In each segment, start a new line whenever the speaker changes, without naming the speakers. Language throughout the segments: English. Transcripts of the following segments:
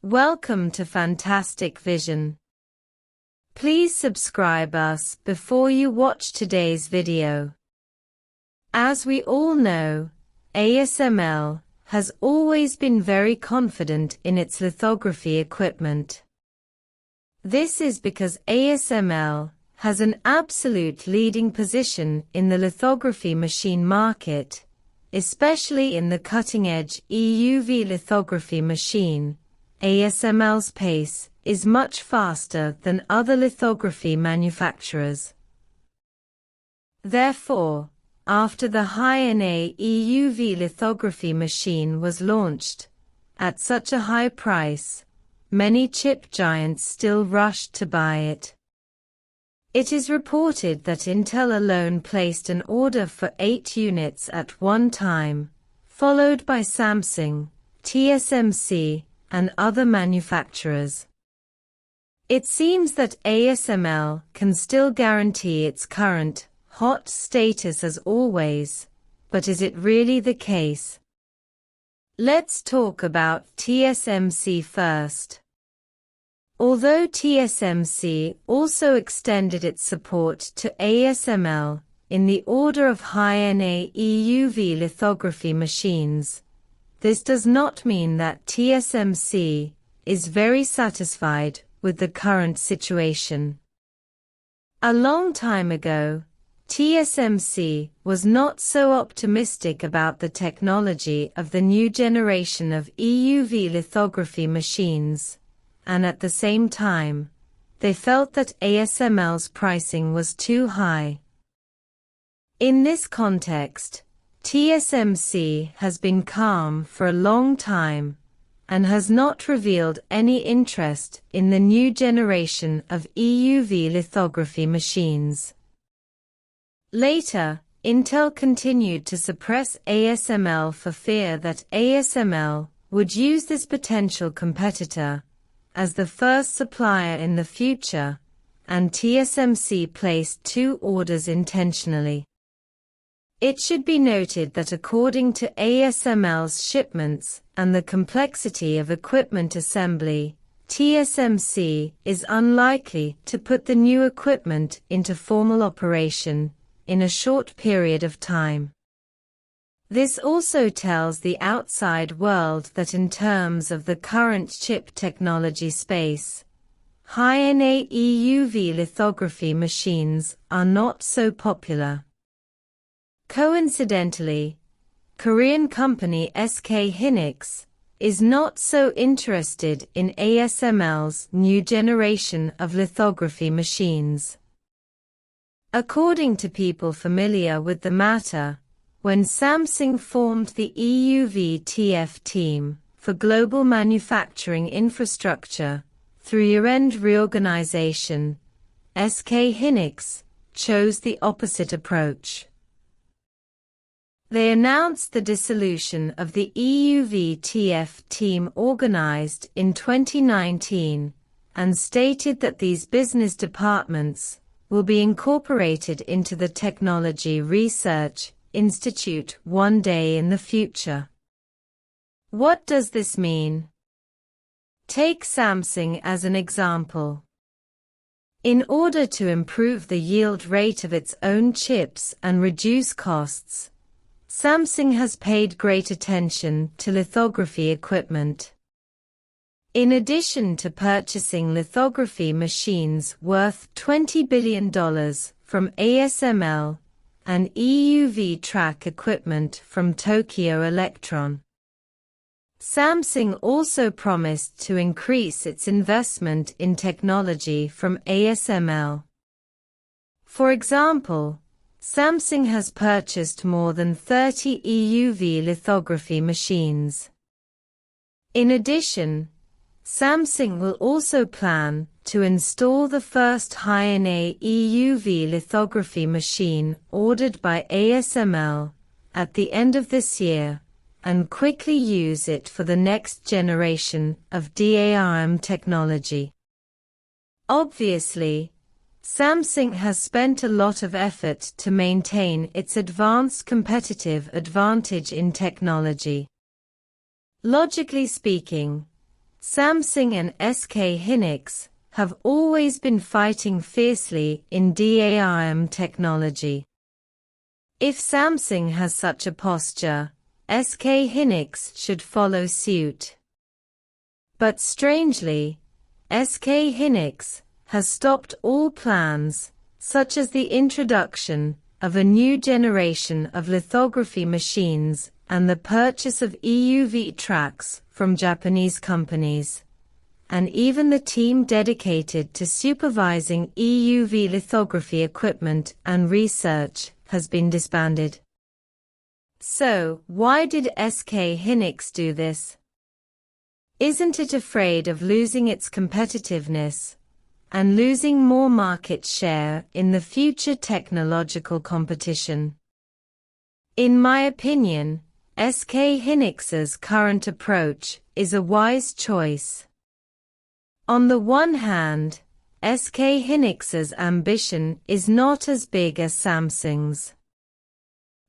Welcome to Fantastic Vision. Please subscribe us before you watch today's video. As we all know, ASML has always been very confident in its lithography equipment. This is because ASML has an absolute leading position in the lithography machine market, especially in the cutting-edge EUV lithography machine. ASML's pace is much faster than other lithography manufacturers. Therefore, after the Hynix EUV lithography machine was launched, at such a high price, many chip giants still rushed to buy it. It is reported that Intel alone placed an order for 8 units at one time, followed by Samsung, TSMC, and other manufacturers. It seems that ASML can still guarantee its current, hot status as always, but is it really the case? Let's talk about TSMC first. Although TSMC also extended its support to ASML in the order of high-NA EUV lithography machines, this does not mean that TSMC is very satisfied with the current situation. A long time ago, TSMC was not so optimistic about the technology of the new generation of EUV lithography machines, and at the same time, they felt that ASML's pricing was too high. In this context, TSMC has been calm for a long time and has not revealed any interest in the new generation of EUV lithography machines. Later, Intel continued to suppress ASML for fear that ASML would use this potential competitor as the first supplier in the future, and TSMC placed 2 orders intentionally. It should be noted that according to ASML's shipments and the complexity of equipment assembly, TSMC is unlikely to put the new equipment into formal operation in a short period of time. This also tells the outside world that in terms of the current chip technology space, high-NA EUV lithography machines are not so popular. Coincidentally, Korean company SK Hynix is not so interested in ASML's new generation of lithography machines. According to people familiar with the matter, when Samsung formed the EUV TF team for global manufacturing infrastructure through year-end reorganization, SK Hynix chose the opposite approach. They announced the dissolution of the EUV TF team organized in 2019 and stated that these business departments will be incorporated into the Technology Research Institute one day in the future. What does this mean? Take Samsung as an example. In order to improve the yield rate of its own chips and reduce costs, Samsung has paid great attention to lithography equipment. In addition to purchasing lithography machines worth $20 billion from ASML and EUV track equipment from Tokyo Electron, Samsung also promised to increase its investment in technology from ASML. For example, Samsung has purchased more than 30 EUV lithography machines. In addition, Samsung will also plan to install the first high-NA EUV lithography machine ordered by ASML at the end of this year and quickly use it for the next generation of DRAM technology. Obviously, Samsung has spent a lot of effort to maintain its advanced competitive advantage in technology. Logically speaking, Samsung and SK Hynix have always been fighting fiercely in DRAM technology. If Samsung has such a posture, SK Hynix should follow suit. But strangely, SK Hynix has stopped all plans, such as the introduction of a new generation of lithography machines and the purchase of EUV tracks from Japanese companies. And even the team dedicated to supervising EUV lithography equipment and research has been disbanded. So, why did SK Hynix do this? Isn't it afraid of losing its competitiveness and losing more market share in the future technological competition? In my opinion, SK Hynix's current approach is a wise choice. On the one hand, SK Hynix's ambition is not as big as Samsung's.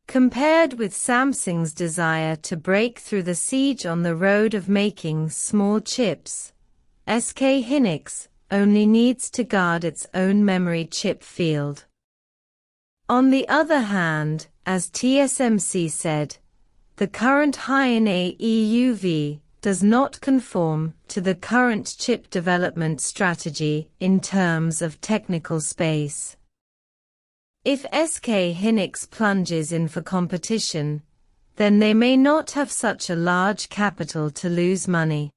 Compared with Samsung's desire to break through the siege on the road of making small chips, SK Hynix only needs to guard its own memory chip field. On the other hand, as TSMC said, the current High-NA EUV does not conform to the current chip development strategy in terms of technical space. If SK Hynix plunges in for competition, then they may not have such a large capital to lose money.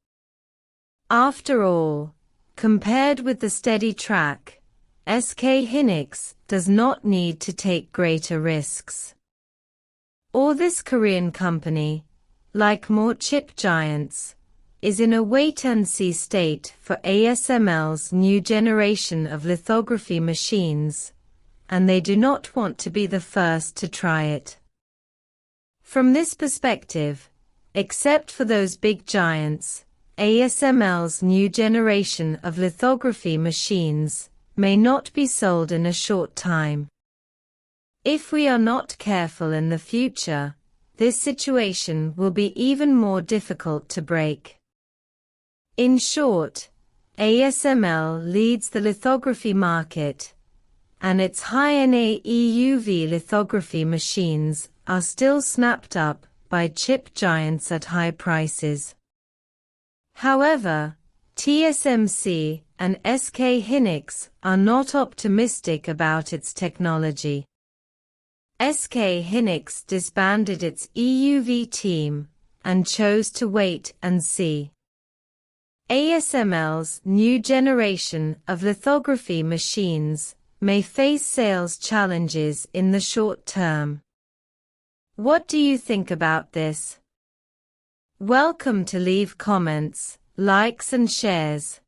After all, compared with the steady track, SK Hynix does not need to take greater risks. Or this Korean company, like more chip giants, is in a wait-and-see state for ASML's new generation of lithography machines, and they do not want to be the first to try it. From this perspective, except for those big giants, ASML's new generation of lithography machines may not be sold in a short time. If we are not careful in the future, this situation will be even more difficult to break. In short, ASML leads the lithography market, and its High-NA EUV lithography machines are still snapped up by chip giants at high prices. However, TSMC and SK Hynix are not optimistic about its technology. SK Hynix disbanded its EUV team and chose to wait and see. ASML's new generation of lithography machines may face sales challenges in the short term. What do you think about this? Welcome to leave comments, likes and shares.